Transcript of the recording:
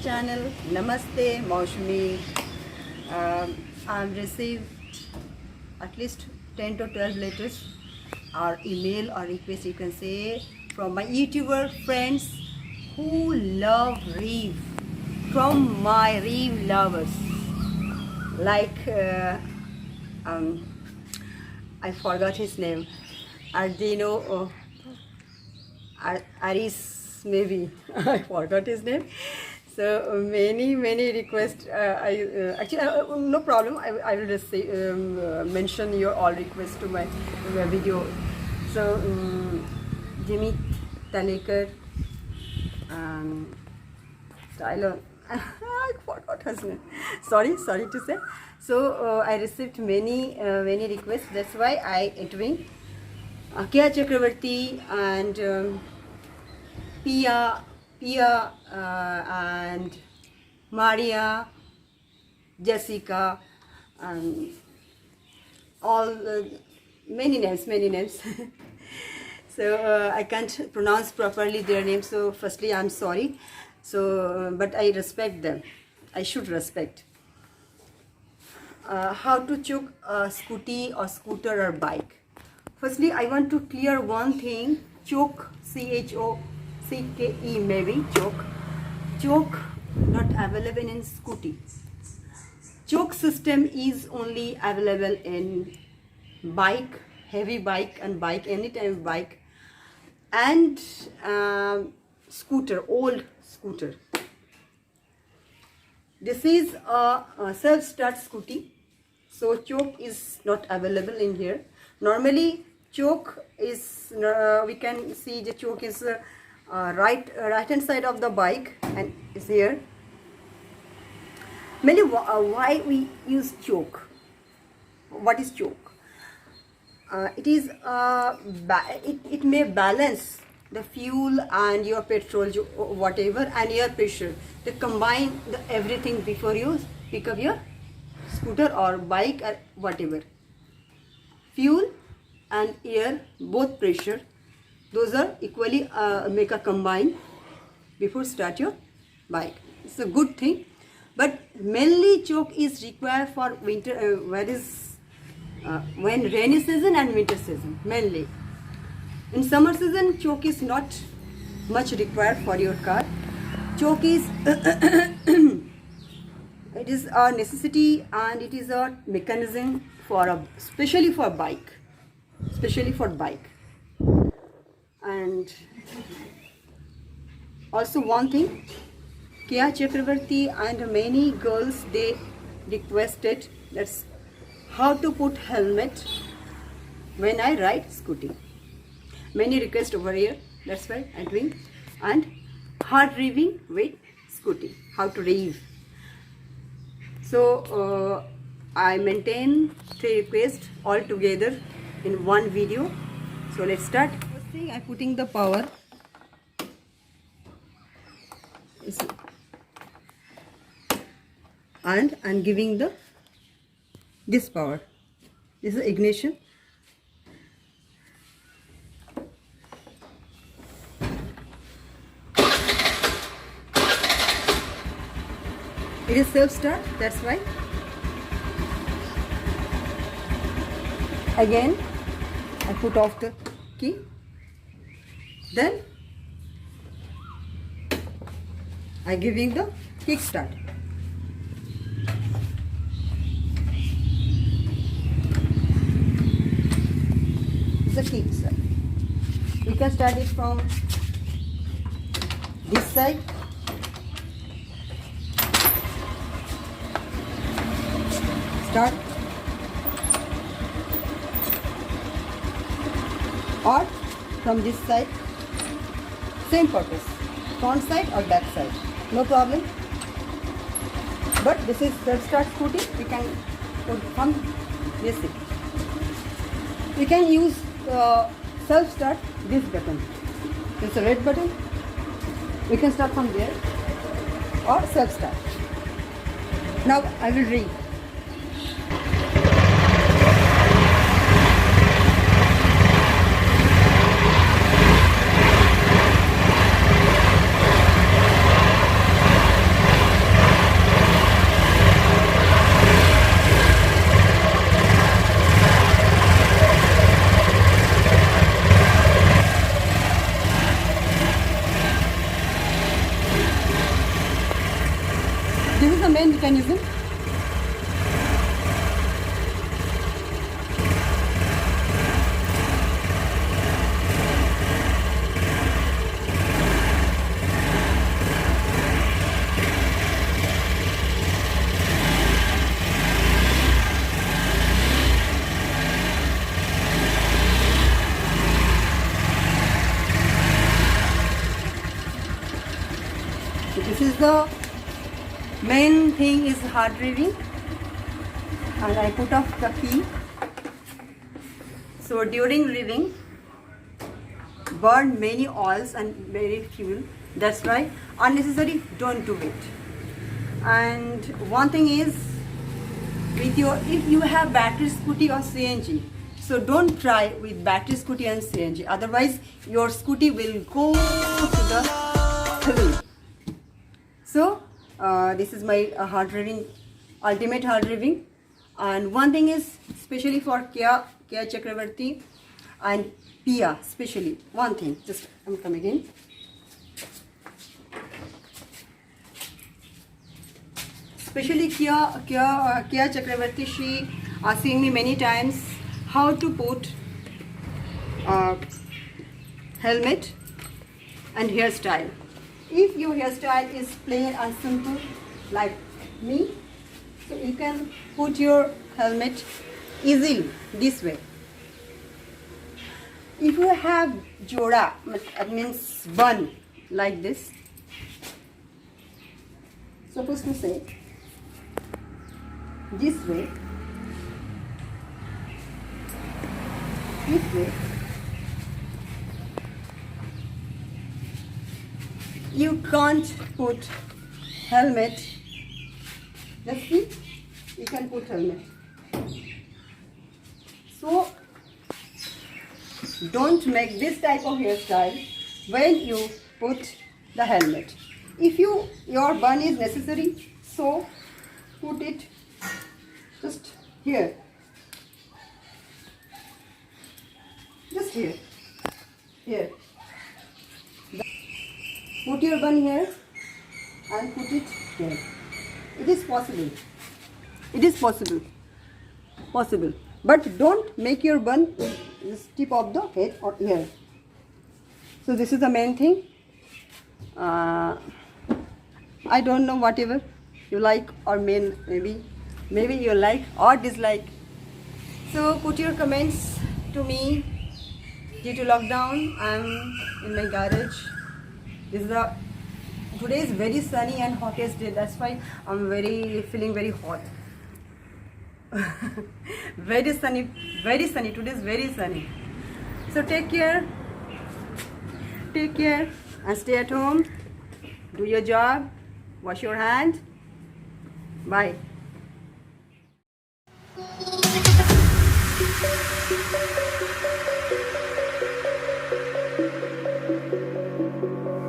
channel. Namaste, Maushmi. I've received at least 10 to 12 letters or email or request, you can say, from my YouTuber friends who love revv, from my revv lovers. Like, I forgot his name. Ardino, Aris, maybe. I forgot his name. So many requests. No problem. I will just say, mention your all requests to my video. So Jimmy Tanekar, Tyler. I forgot his name. Sorry to say. So I received many requests. That's why I doing Kya Chakravarti and Pia and Maria, Jessica, and all many names. So I can't pronounce properly their names. So firstly, I'm sorry. So but I respect them. I should respect. How to choke a scooty or scooter or bike. Firstly, I want to clear one thing. Choke, CHOCKE, maybe choke not available in scooty. Choke system is only available in bike, heavy bike and bike, anytime bike, and scooter, old scooter. This is a self-start scooty, so choke is not available in here. Normally choke is, we can see the choke is right hand side of the bike and is here. Mainly why we use choke? What is choke? It is it may balance the fuel and your petrol, whatever, and your pressure. To combine everything before you pick up your scooter or bike or whatever. Fuel and air, both pressure, those are equally make a combine before start your bike. It's a good thing, but mainly choke is required for winter, when rainy season and winter season mainly. In summer season, choke is not much required for your car. Choke is it is a necessity and it is a mechanism for especially for bike. And also one thing, Kya Chakravarti and many girls, they requested that's how to put helmet when I ride scooty. Many requests over here, that's why I'm doing. And hard revving with scooty, how to rev. So I maintain 3 requests all together in one video. So let's start. First thing, I'm putting the power. And I'm giving this power. This is ignition. It is self-start, that's why. Again, I put off the key. Then I giving the kick start. The kick start. You can start it from this side. Start, or from this side, same purpose, front side or back side, no problem. But this is self-start scooty. We can put from this side. We can use self-start, this button. It's a red button. We can start from there or self-start. Now I will read. the main mechanism. So this is the main thing is hard revving, and I put off the key. So during revving, burn many oils and very fuel. That's why unnecessary, don't do it. And one thing is, with your, if you have battery scooty or CNG, so don't try with battery scooty and CNG. Otherwise, your scooty will go to the hill. So this is my hard revving, ultimate hard revving. And one thing is, especially for Kia Chakravarti and Pia, especially one thing. Just I'm coming in. Especially Kia Chakravarti, she asking me many times how to put helmet and hairstyle. If your hairstyle is plain and simple like me, so you can put your helmet easily this way. If you have jora, that means bun like this, supposed to say this way, you can't put helmet. Let's see, you can put helmet. So don't make this type of hairstyle when you put the helmet. If your bun is necessary, so put it just here, just here. Put your bun here and put it here. It is possible. It is possible. But don't make your bun this tip of the head or here. So this is the main thing. I don't know, whatever you like or maybe you like or dislike. So put your comments to me. Due to lockdown, I'm in my garage. Today is very sunny and hottest day. That's why I'm feeling very hot. Very sunny. Today is very sunny. So take care and stay at home. Do your job. Wash your hand. Bye.